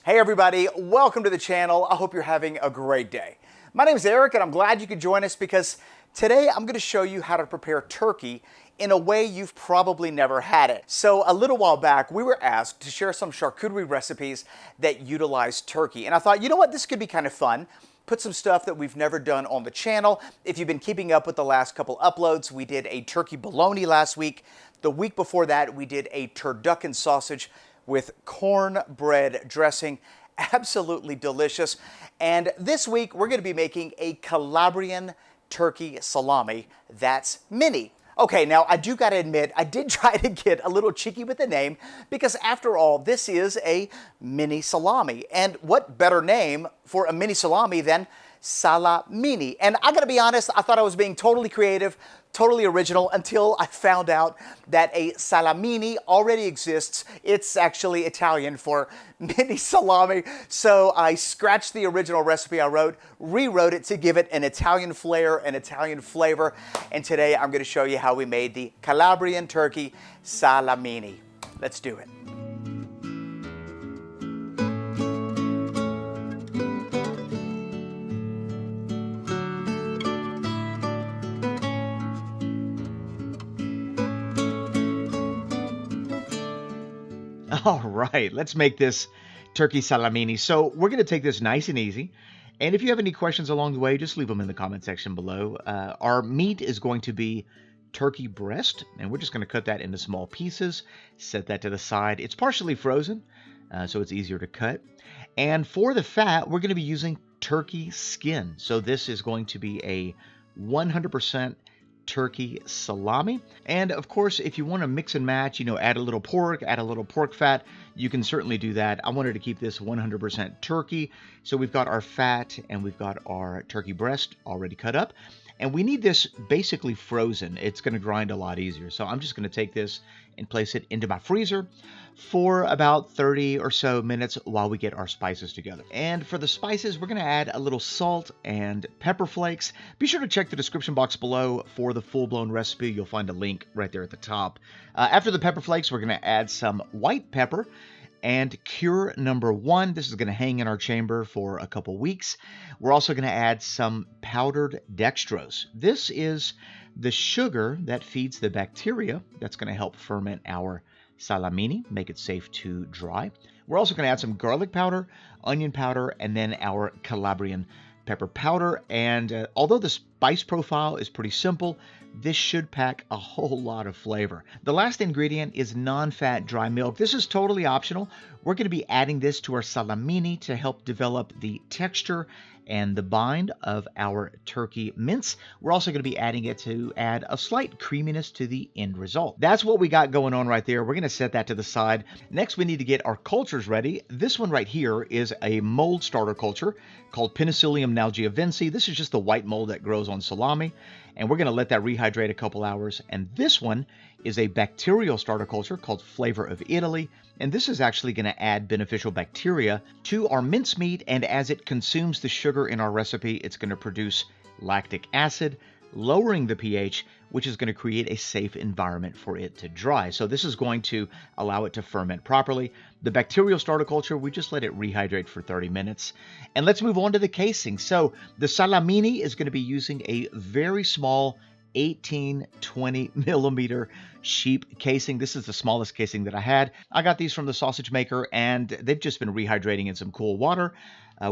Hey everybody, welcome to the channel. I hope you're having a great day. My name is Eric and I'm glad you could join us because today I'm going to show you how to prepare turkey in a way you've probably never had it. So a little while back we were asked to share some charcuterie recipes that utilize turkey, and I thought, you know what, this could be kind of fun. Put some stuff that we've never done on the channel. If you've been keeping up with the last couple uploads, we did a turkey bologna last week. The week before that we did a turducken sausage with cornbread dressing. Absolutely delicious. And this week we're going to be making a Calabrian turkey salami that's mini. Okay, now I do got to admit, I did try to get a little cheeky with the name because after all, this is a mini salami. And what better name for a mini salami than Salamini? And I got to be honest, I thought I was being totally creative, totally original until I found out that a Salamini already exists. It's actually Italian for mini salami. So I scratched the original recipe I wrote, rewrote it to give it an Italian flair, an Italian flavor. And today I'm going to show you how we made the Calabrian Turkey Salamini. Let's do it. All right, let's make this turkey salamini. So we're going to take this nice and easy. And if you have any questions along the way, just leave them in the comment section below. Our meat is going to be turkey breast, and we're just going to cut that into small pieces, set that to the side. It's partially frozen, so it's easier to cut. And for the fat, we're going to be using turkey skin. So this is going to be a 100% turkey salami. And of course, if you want to mix and match, add a little pork, add a little pork fat, you can certainly do that. I wanted to keep this 100% turkey. So we've got our fat and we've got our turkey breast already cut up. And we need this basically frozen. It's going to grind a lot easier. So I'm just going to take this and place it into my freezer for about 30 or so minutes while we get our spices together. And for the spices, we're going to add a little salt and pepper flakes. Be sure to check the description box below for the full-blown recipe. You'll find a link right there at the top. After the pepper flakes, we're going to add some white pepper and cure number 1. This is going to hang in our chamber for a couple weeks. We're also going to add some powdered dextrose. This is the sugar that feeds the bacteria that's going to help ferment our salamini, make it safe to dry. We're also going to add some garlic powder, onion powder, and then our Calabrian pepper powder. And although the spice profile is pretty simple, this should pack a whole lot of flavor. The last ingredient is non-fat dry milk. This is totally optional. We're going to be adding this to our salamini to help develop the texture and the bind of our turkey mince. We're also going to be adding it to add a slight creaminess to the end result. That's what we got going on right there. We're going to set that to the side. Next, we need to get our cultures ready. This one right here is a mold starter culture called Penicillium nalgiavense. This is just the white mold that grows on salami, and we're going to let that rehydrate a couple hours. And this one is a bacterial starter culture called Flavor of Italy, and this is actually going to add beneficial bacteria to our mincemeat, and as it consumes the sugar in our recipe, it's going to produce lactic acid, lowering the pH, which is going to create a safe environment for it to dry. So this is going to allow it to ferment properly. The bacterial starter culture, we just let it rehydrate for 30 minutes. And let's move on to the casing. So the salamini is going to be using a very small 18-20 millimeter sheep casing. This is the smallest casing that I had. I got these from the sausage maker, and they've just been rehydrating in some cool water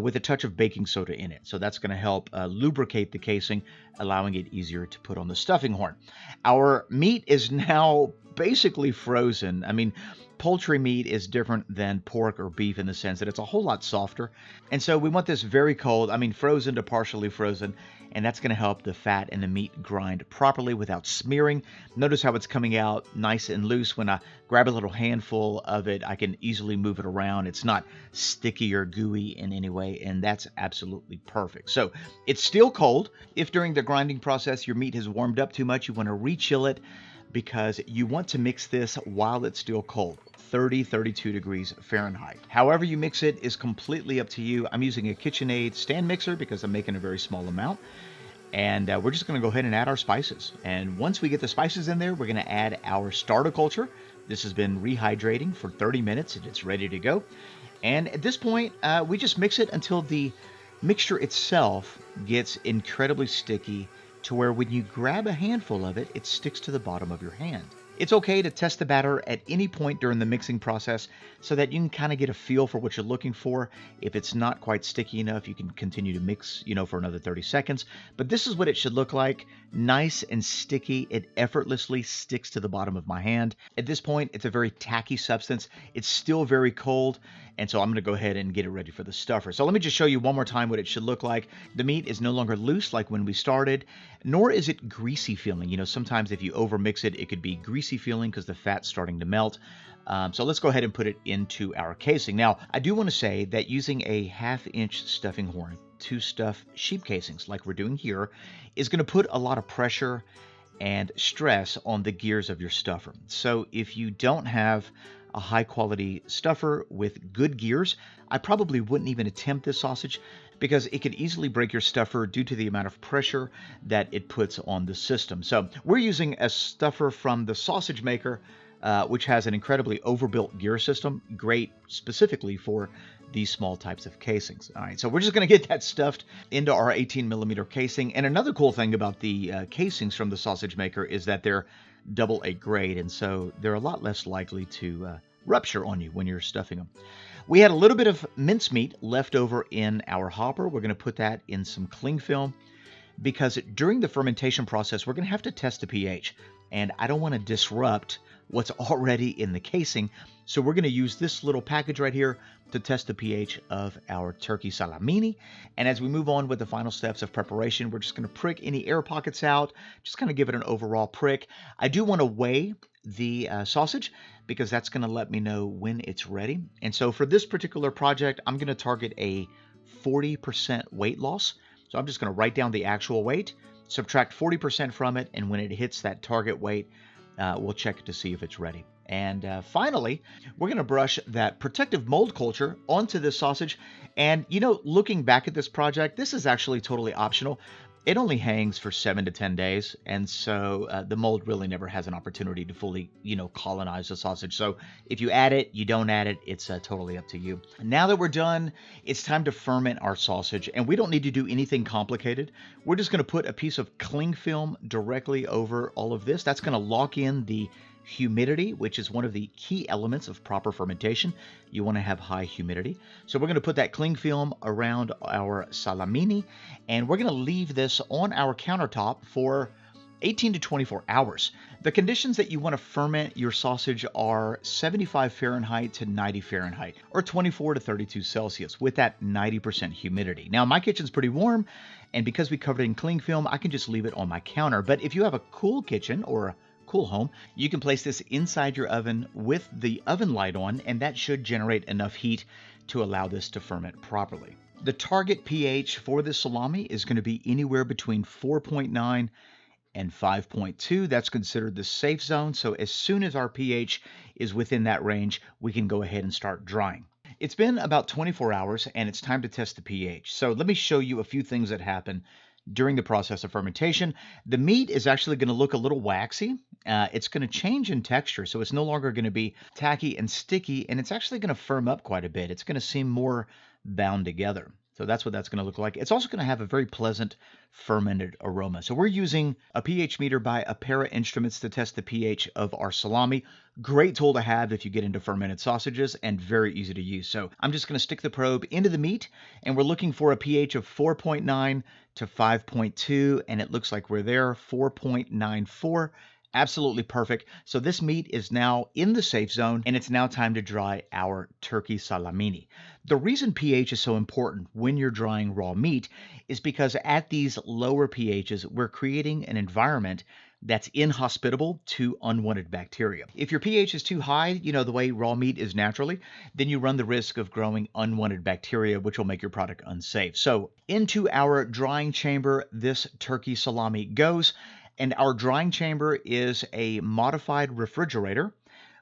with a touch of baking soda in it. So that's going to help lubricate the casing, allowing it easier to put on the stuffing horn. Our meat is now basically frozen. I mean, poultry meat is different than pork or beef in the sense that it's a whole lot softer. And so we want this very cold, frozen to partially frozen, and that's going to help the fat and the meat grind properly without smearing. Notice how it's coming out nice and loose. When I grab a little handful of it, I can easily move it around. It's not sticky or gooey in any way, and that's absolutely perfect. So it's still cold. If during the grinding process your meat has warmed up too much, you want to re-chill it, because you want to mix this while it's still cold, 32 degrees Fahrenheit. However you mix it is completely up to you. I'm using a KitchenAid stand mixer because I'm making a very small amount. And we're just going to go ahead and add our spices. And once we get the spices in there, we're going to add our starter culture. This has been rehydrating for 30 minutes and it's ready to go. And at this point, we just mix it until the mixture itself gets incredibly sticky to where when you grab a handful of it, it sticks to the bottom of your hand. It's okay to test the batter at any point during the mixing process so that you can kind of get a feel for what you're looking for. If it's not quite sticky enough, you can continue to mix, for another 30 seconds. But this is what it should look like. Nice and sticky. It effortlessly sticks to the bottom of my hand. At this point, it's a very tacky substance. It's still very cold. And so I'm going to go ahead and get it ready for the stuffer. So let me just show you one more time what it should look like. The meat is no longer loose like when we started, nor is it greasy feeling. Sometimes if you overmix it, it could be greasy feeling because the fat's starting to melt. So let's go ahead and put it into our casing. Now, I do want to say that using a 1/2-inch stuffing horn to stuff sheep casings like we're doing here is going to put a lot of pressure and stress on the gears of your stuffer. So if you don't have a high quality stuffer with good gears, I probably wouldn't even attempt this sausage because it could easily break your stuffer due to the amount of pressure that it puts on the system. So we're using a stuffer from the sausage maker, which has an incredibly overbuilt gear system, great specifically for these small types of casings. All right, so we're just going to get that stuffed into our 18mm casing. And another cool thing about the casings from the sausage maker is that they're AA grade, and so they're a lot less likely to rupture on you when you're stuffing them. We had a little bit of mincemeat left over in our hopper. We're going to put that in some cling film because during the fermentation process, we're going to have to test the pH, and I don't want to disrupt what's already in the casing. So we're going to use this little package right here to test the pH of our turkey salamini. And as we move on with the final steps of preparation, we're just going to prick any air pockets out, just kind of give it an overall prick. I do want to weigh the sausage because that's going to let me know when it's ready. And so for this particular project, I'm going to target a 40% weight loss. So I'm just going to write down the actual weight, subtract 40% from it, and when it hits that target weight, we'll check to see if it's ready. And finally, we're going to brush that protective mold culture onto this sausage. And, looking back at this project, this is actually totally optional. It only hangs for 7 to 10 days. And so the mold really never has an opportunity to fully, colonize the sausage. So if you add it, you don't add it, it's totally up to you. Now that we're done, it's time to ferment our sausage. And we don't need to do anything complicated. We're just going to put a piece of cling film directly over all of this. That's going to lock in the humidity, which is one of the key elements of proper fermentation. You want to have high humidity. So we're going to put that cling film around our salamini, and we're going to leave this on our countertop for 18 to 24 hours. The conditions that you want to ferment your sausage are 75 Fahrenheit to 90 Fahrenheit, or 24 to 32 Celsius, with that 90% humidity. Now, my kitchen's pretty warm, and because we covered it in cling film, I can just leave it on my counter. But if you have a cool kitchen or a cool home, you can place this inside your oven with the oven light on, and that should generate enough heat to allow this to ferment properly. The target pH for this salami is going to be anywhere between 4.9 and 5.2. That's considered the safe zone. So as soon as our pH is within that range, we can go ahead and start drying. It's been about 24 hours and it's time to test the pH. So let me show you a few things that happen during the process of fermentation. The meat is actually going to look a little waxy. It's going to change in texture, so it's no longer going to be tacky and sticky, and it's actually going to firm up quite a bit. It's going to seem more bound together. So that's what that's going to look like. It's also going to have a very pleasant fermented aroma. So we're using a pH meter by Apera Instruments to test the pH of our salami. Great tool to have if you get into fermented sausages, and very easy to use. So I'm just going to stick the probe into the meat, and we're looking for a pH of 4.9 to 5.2, and it looks like we're there, 4.94. Absolutely perfect. So this meat is now in the safe zone, and it's now time to dry our turkey salamini. The reason pH is so important when you're drying raw meat is because at these lower pHs, we're creating an environment that's inhospitable to unwanted bacteria. If your pH is too high, the way raw meat is naturally, then you run the risk of growing unwanted bacteria, which will make your product unsafe. So into our drying chamber, this turkey salami goes. And our drying chamber is a modified refrigerator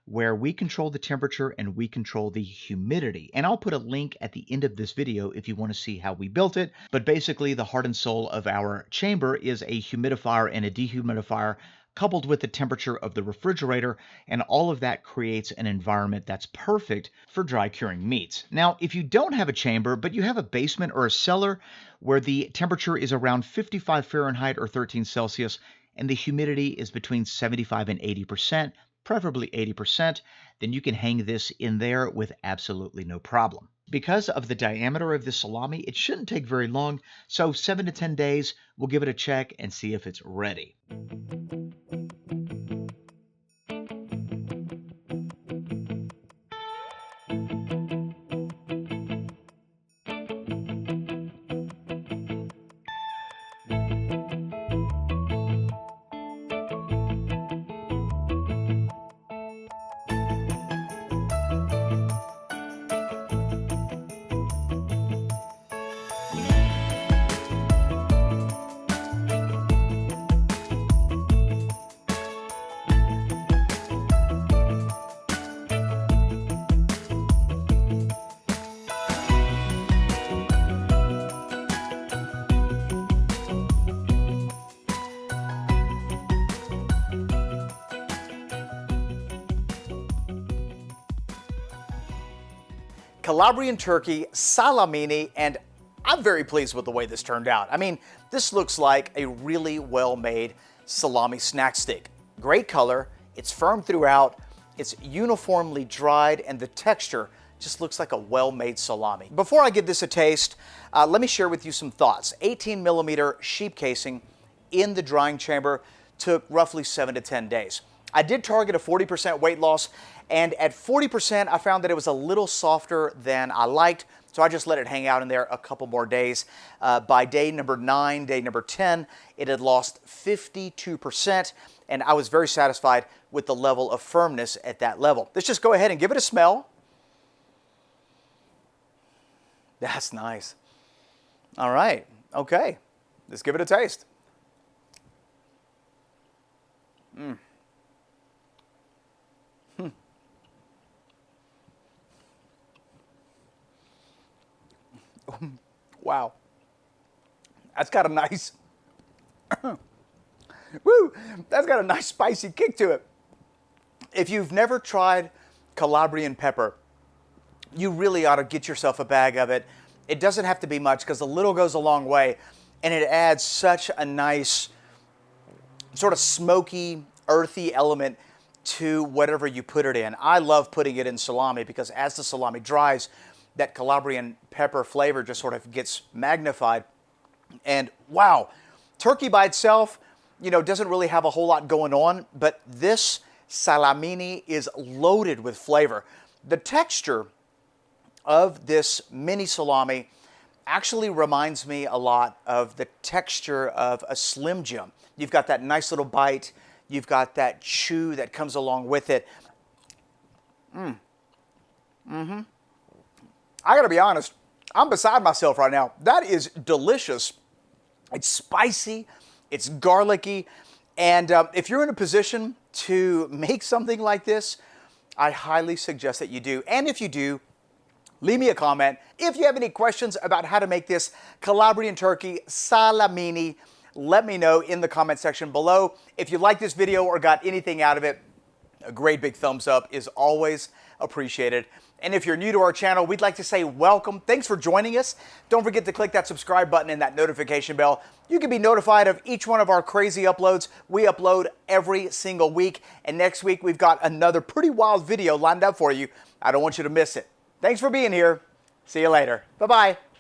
where we control the temperature and we control the humidity. And I'll put a link at the end of this video if you want to see how we built it. But basically, the heart and soul of our chamber is a humidifier and a dehumidifier coupled with the temperature of the refrigerator, and all of that creates an environment that's perfect for dry curing meats. Now, if you don't have a chamber, but you have a basement or a cellar where the temperature is around 55 Fahrenheit or 13 Celsius, and the humidity is between 75 and 80%, preferably 80%, then you can hang this in there with absolutely no problem. Because of the diameter of the salami, it shouldn't take very long, so 7 to 10 days, we'll give it a check and see if it's ready. Calabrian Turkey Salamini, and I'm very pleased with the way this turned out. I mean, this looks like a really well-made salami snack stick. Great color, it's firm throughout, it's uniformly dried, and the texture just looks like a well-made salami. Before I give this a taste, let me share with you some thoughts. 18mm sheep casing in the drying chamber took roughly 7 to 10 days. I did target a 40% weight loss, and at 40%, I found that it was a little softer than I liked, so I just let it hang out in there a couple more days. By day number 9, day number 10, it had lost 52%, and I was very satisfied with the level of firmness at that level. Let's just go ahead and give it a smell. That's nice. All right, okay, let's give it a taste. Wow, that's got a nice, woo, that's got a nice spicy kick to it. If you've never tried Calabrian pepper, you really ought to get yourself a bag of it. It doesn't have to be much because a little goes a long way, and it adds such a nice sort of smoky, earthy element to whatever you put it in. I love putting it in salami because as the salami dries, that Calabrian pepper flavor just sort of gets magnified. And wow, turkey by itself, you know, doesn't really have a whole lot going on, but this salamini is loaded with flavor. The texture of this mini salami actually reminds me a lot of the texture of a Slim Jim. You've got that nice little bite, you've got that chew that comes along with it. I gotta be honest, I'm beside myself right now. That is delicious. It's spicy, it's garlicky, and if you're in a position to make something like this, I highly suggest that you do. And if you do, leave me a comment. If you have any questions about how to make this Calabrian turkey salamini, let me know in the comment section below. If you like this video or got anything out of it, a great big thumbs up is always appreciated. And if you're new to our channel, we'd like to say welcome. Thanks for joining us. Don't forget to click that subscribe button and that notification bell. You can be notified of each one of our crazy uploads. We upload every single week. And next week, we've got another pretty wild video lined up for you. I don't want you to miss it. Thanks for being here. See you later. Bye-bye.